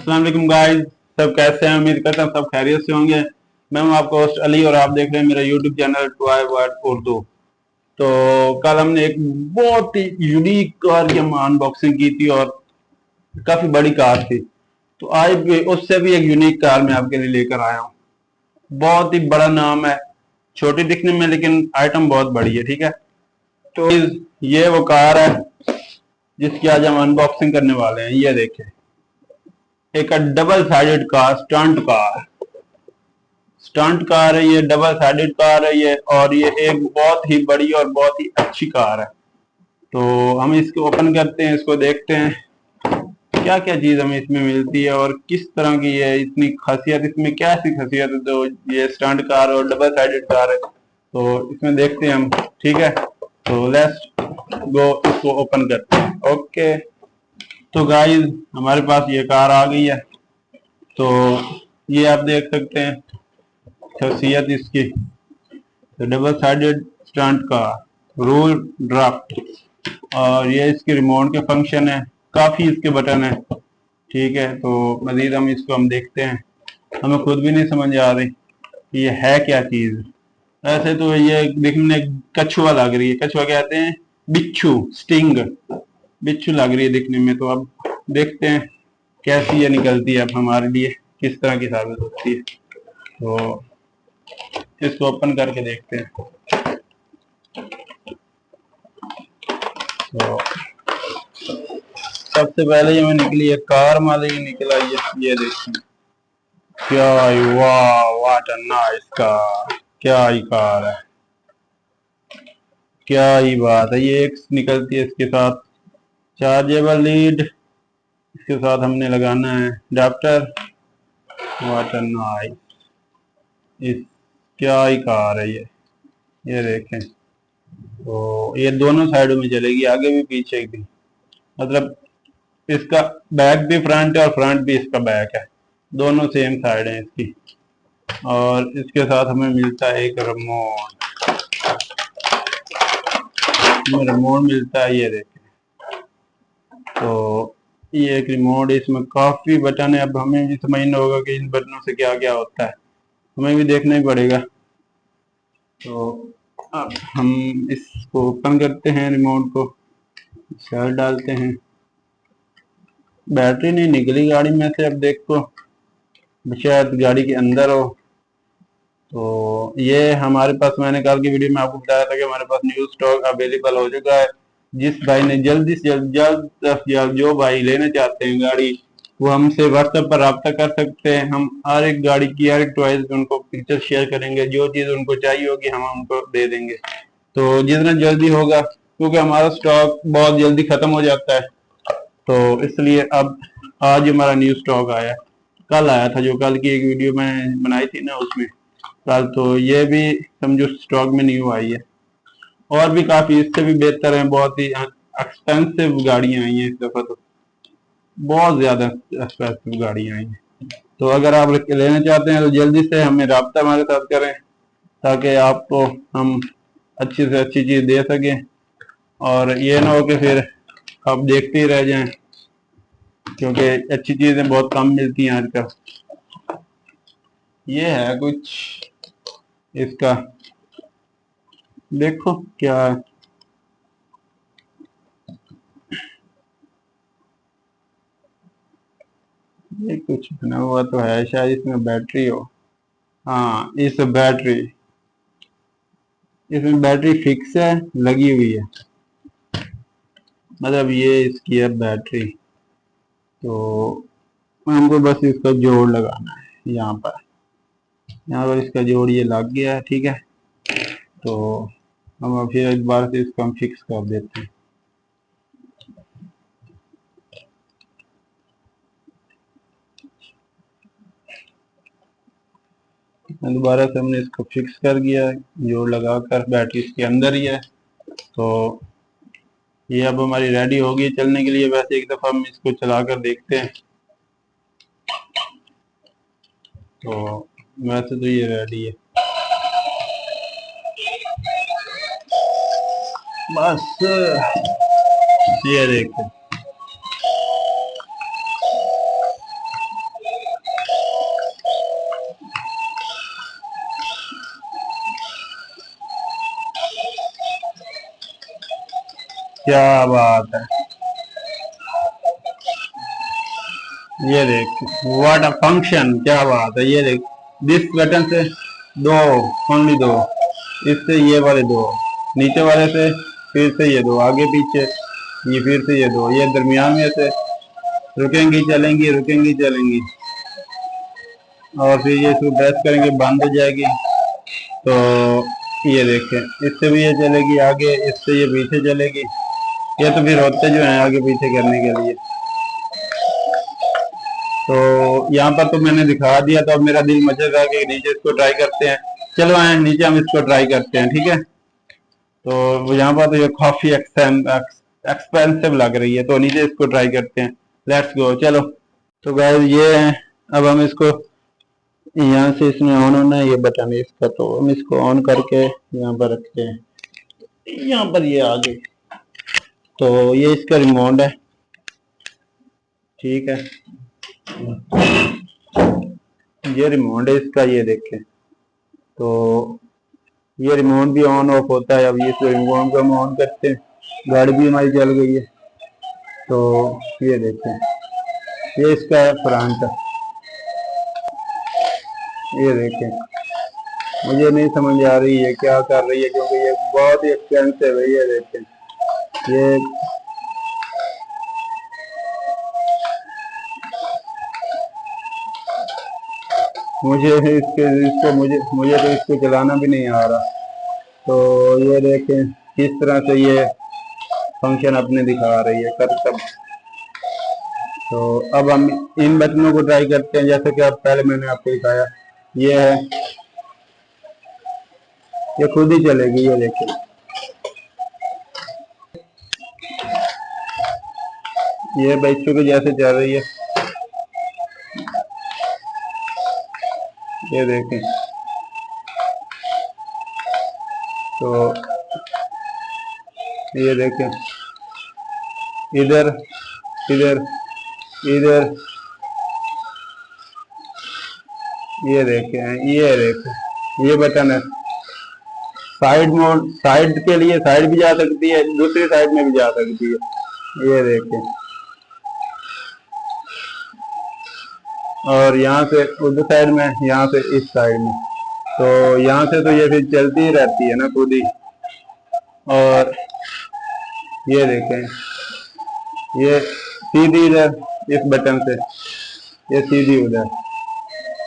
अस्सलाम वालेकुम गाइस। सब कैसे हैं? उम्मीद करता हूँ सब खैरियत से होंगे। मैं हूं आपका होस्ट अली और आप देख रहे हैं मेरा YouTube channel toy world Urdu. तो कल हमने एक बहुत ही यूनिक कार की हम अनबॉक्सिंग की थी और काफी बड़ी कार थी। तो आज भी उससे भी एक यूनिक कार मैं आपके लिए लेकर आया हूँ। बहुत ही बड़ा नाम है, छोटी दिखने में लेकिन आइटम बहुत बड़ी है। ठीक है, तो ये वो कार है जिसकी आज हम अनबॉक्सिंग करने वाले हैं। ये देखें, एक double sided car, stunt car है। ये डबल साइडेड कार है ये, और ये एक बहुत ही बड़ी और बहुत ही अच्छी कार है। तो हम इसको ओपन करते हैं, इसको देखते हैं क्या क्या चीज हमें इसमें मिलती है और किस तरह की ये इतनी खासियत, इसमें क्या ऐसी खासियत है तो ये स्टंट कार और डबल साइडेड कार है। तो इसमें देखते हैं हम। ठीक है, तो लेट्स गो, इसको ओपन करते हैं। ओके, तो गाइस हमारे पास ये कार आ गई है। तो ये आप देख सकते हैं खासियत इसकी, तो डबल साइडेड स्टंट का रोल ड्राफ्ट, और ये इसके रिमोट के फंक्शन है। काफी इसके बटन है। ठीक है, तो मजीद हम देखते हैं। हमें खुद भी नहीं समझ आ रही कि ये है क्या चीज। ऐसे तो ये देखने में कछुआ लग रही है, कछुआ कहते हैं, बिच्छू, स्टिंग, बिच्छू लग रही है दिखने में। तो अब देखते हैं कैसी ये निकलती है, अब हमारे लिए किस तरह की साबित होती है। तो इसको ओपन करके देखते हैं। तो सबसे पहले ये मैं निकली है कार मालिक निकला। ये देखिए, क्या ही वाह, व्हाट अ नाइस कार। क्या ही कार है, क्या ही बात है। ये एक निकलती है इसके साथ चार्जेबल लीड, इसके साथ हमने लगाना है अडेप्टर। व्हाट अ नाइस, इस क्या ही कार है ये देखें। तो ये दोनों साइडों में चलेगी, आगे भी पीछे भी। मतलब इसका बैक भी फ्रंट है और फ्रंट भी इसका बैक है, दोनों सेम साइड है इसकी। और इसके साथ हमें मिलता है एक रिमोट, रिमोट मिलता है, ये देखें। तो ये एक रिमोट है, इसमें काफी बटन है। अब हमें भी समझना होगा कि इन बटनों से क्या क्या होता है, हमें भी देखना ही पड़ेगा। तो अब हम इसको ओपन करते हैं, रिमोट को सेल डालते हैं। बैटरी नहीं निकली गाड़ी में से, अब देखो शायद गाड़ी के अंदर हो। तो ये हमारे पास, मैंने कल की वीडियो में आपको बताया था कि हमारे पास न्यू स्टॉक अवेलेबल हो चुका है। जिस भाई ने जल्दी से जल्द जो भाई लेना चाहते हैं गाड़ी, वो हमसे व्हाट्सएप पर रब्ता कर सकते हैं। हम हर एक गाड़ी की, हर एक चॉइस उनको पिक्चर शेयर करेंगे, जो चीज़ उनको चाहिए होगी हम उनको दे देंगे। तो जितना जल्दी होगा, क्योंकि हमारा स्टॉक बहुत जल्दी खत्म हो जाता है, तो इसलिए अब आज हमारा न्यू स्टॉक आया। कल आया था, जो कल की एक वीडियो मैंने बनाई थी ना उसमें कल, तो ये भी समझो स्टॉक में न्यू आई है। और भी काफी इससे भी बेहतर है, बहुत ही एक्सपेंसिव गाड़ियां आई हैं इस दफा। तो बहुत ज्यादा एक्सपेंसिव गाड़ियां आई हैं। तो अगर आप लेना चाहते हैं तो जल्दी से हमें रब्ता हमारे साथ करें, ताकि आपको हम अच्छी से अच्छी चीज दे सकें, और ये ना हो कि फिर आप देखते ही रह जाएं, क्योंकि अच्छी चीजें बहुत कम मिलती हैं आजकल। ये है कुछ इसका, देखो क्या है। ये कुछ बना हुआ तो है, शायद इसमें बैटरी हो। हाँ, इस बैटरी, इसमें बैटरी फिक्स है, लगी हुई है। मतलब ये इसकी है बैटरी। तो हमको बस इसका जोड़ लगाना है यहाँ पर। यहाँ पर इसका जोड़ ये लग गया है। ठीक है, तो हम अब फिर एक बार से इसको हम फिक्स कर देते हैं। दोबारा से हमने इसको फिक्स कर दिया, जोड़ लगाकर, बैटरी इसके अंदर ही है। तो ये अब हमारी रेडी होगी चलने के लिए। वैसे एक दफ़ा हम इसको चला कर देखते हैं। तो वैसे तो ये रेडी है, बस ये देखो। क्या बात है, ये देख, व्हाट अ फंक्शन, क्या बात है। ये देख, दिस बटन से दो, ओनली दो, इससे ये वाले दो, नीचे वाले से फिर से ये दो, आगे पीछे ये फिर से ये दो, ये दरमियान में से रुकेंगी चलेंगी, रुकेंगी चलेंगी, और फिर ये इसको प्रेस करेंगे बंद हो जाएगी। तो ये देखें, इससे भी ये चलेगी आगे, इससे ये पीछे चलेगी। ये तो फिर होते जो हैं आगे पीछे करने के लिए। तो यहाँ पर तो मैंने दिखा दिया, तो अब मेरा दिल मचेगा कि नीचे इसको ट्राई करते हैं। चलो आए नीचे, हम इसको ट्राई करते हैं, ठीक है। तो यहाँ पर तो ये काफी एक्सपेंसिव लग रही है, तो नीचे इसको ट्राई करते हैं। लेट्स गो, चलो। तो गाइस ये है, अब हम इसको यहाँ से, इसमें ऑन होना है ये बटन है इसका, तो हम इसको ऑन करके यहाँ पर रखते हैं। यहाँ पर ये आ गई, तो ये इसका रिमोट है, ठीक है। ये रिमोट है इसका, ये देखें। तो ये रिमोट भी ऑन ऑफ होता है। अब ये रिमोट को हम ऑन करते हैं, गाड़ी भी हमारी चल गई है। तो ये देखें, ये इसका फ्रंट है, ये देखें। मुझे नहीं समझ आ रही है क्या कर रही है, क्योंकि ये बहुत ही एक्सपेंसिव है। ये देखें, ये मुझे तो इसको चलाना भी नहीं आ रहा। तो ये देखें किस तरह से ये फंक्शन अपने दिखा रही है कर सब। तो अब हम इन बटनों को ट्राई करते हैं, जैसे कि अब पहले मैंने आपको दिखाया। ये है, ये खुद ही चलेगी, ये देखें। ये बच्चों के जैसे चल रही है, ये देखें। तो ये देखें, इधर इधर इधर, ये देखें, ये बटन है साइड मोड। साइड के लिए साइड भी जा सकती है, दूसरी साइड में भी जा सकती है, ये देखें। और यहाँ से उधर साइड में, यहाँ से इस साइड में। तो यहाँ से तो ये फिर चलती ही रहती है ना खुद ही। और ये देखें, ये सीधी इधर इस बटन से, ये सीधी उधर।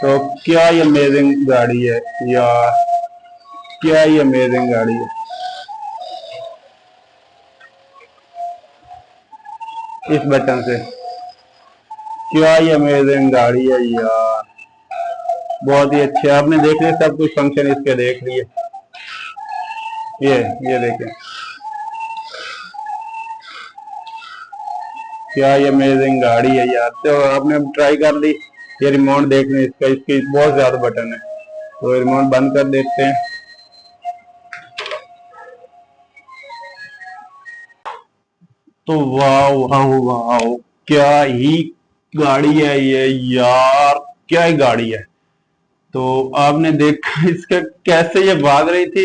तो क्या ये अमेजिंग गाड़ी है यार, क्या ये अमेजिंग गाड़ी है। इस बटन से क्या ये अमेजिंग गाड़ी है यार, बहुत ही अच्छे। आपने देख लिया सब कुछ फंक्शन इसके, देख लिए। ये देखें, क्या ये अमेजिंग गाड़ी है यार। तो आपने ट्राई कर ली। ये रिमोट देख लें इसका, इसकी बहुत ज्यादा बटन है। तो रिमोट बंद कर देते हैं। तो वाह वाह वाह, क्या ही गाड़ी है ये यार, क्या ही गाड़ी है। तो आपने देखा इसका कैसे ये भाग रही थी,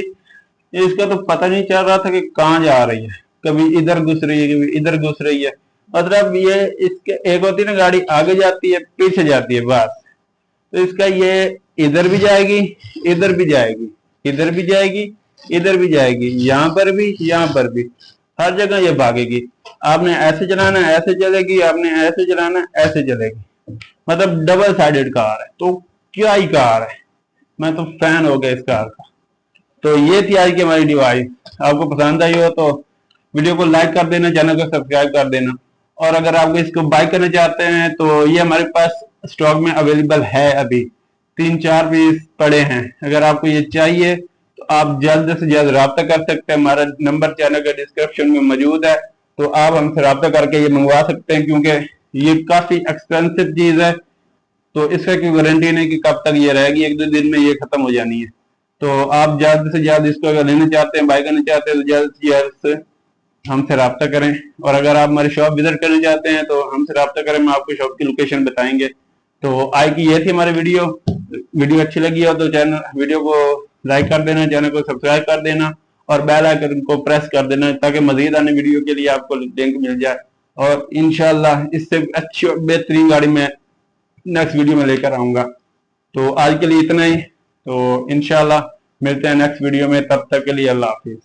इसका तो पता नहीं चल रहा था कि कहाँ जा रही है। कभी इधर घुस रही है, कभी इधर घुस रही है। मतलब ये इसके, एक होती है ना गाड़ी आगे जाती है पीछे जाती है, बस। तो इसका ये इधर भी जाएगी, इधर भी जाएगी, इधर भी जाएगी, इधर भी जाएगी, यहाँ पर भी, यहाँ पर भी, हर जगह ये भागेगी। आपने ऐसे चलाना है ऐसे चलेगी, आपने ऐसे चलाना है ऐसे चलेगी। मतलब डबल साइडेड कार है, तो क्या ही कार है। मैं तो फैन हो गया इस कार का। तो ये थी आज की हमारी डिवाइस। आपको पसंद आई हो तो वीडियो को लाइक कर देना, चैनल को सब्सक्राइब कर देना। और अगर आप इसको बाय करना चाहते हैं तो ये हमारे पास स्टॉक में अवेलेबल है। अभी 3-4 पीस पड़े हैं। अगर आपको ये चाहिए तो आप जल्द से जल्द रब्ता कर सकते हैं। हमारा नंबर चैनल के डिस्क्रिप्शन में मौजूद है, तो आप हमसे रब्ता करके ये मंगवा सकते हैं, क्योंकि ये काफी एक्सपेंसिव चीज है। तो इसका कोई गारंटी नहीं कि कब तक ये रहेगी, 1-2 दिन में ये खत्म हो जानी है। तो आप जल्द से जल्द इसको अगर लेना चाहते हैं, बाय करना चाहते हैं, तो जल्द से जल्द हमसे रब्ता करें। और अगर आप हमारी शॉप विजिट करना चाहते हैं तो हमसे रब्ता करें, मैं आपको शॉप की लोकेशन बताएंगे। तो आज की ये थी हमारी वीडियो अच्छी लगी हो तो वीडियो को लाइक कर देना, चैनल को सब्सक्राइब कर देना। और बेल आइकन को प्रेस कर देना ताकि मजीद आने वीडियो के लिए आपको लिंक मिल जाए। और इंशाल्लाह इससे अच्छी और बेहतरीन गाड़ी मैं नेक्स्ट वीडियो में लेकर आऊंगा। तो आज के लिए इतना ही। तो इंशाल्लाह मिलते हैं नेक्स्ट वीडियो में, तब तक के लिए अल्लाह हाफिज।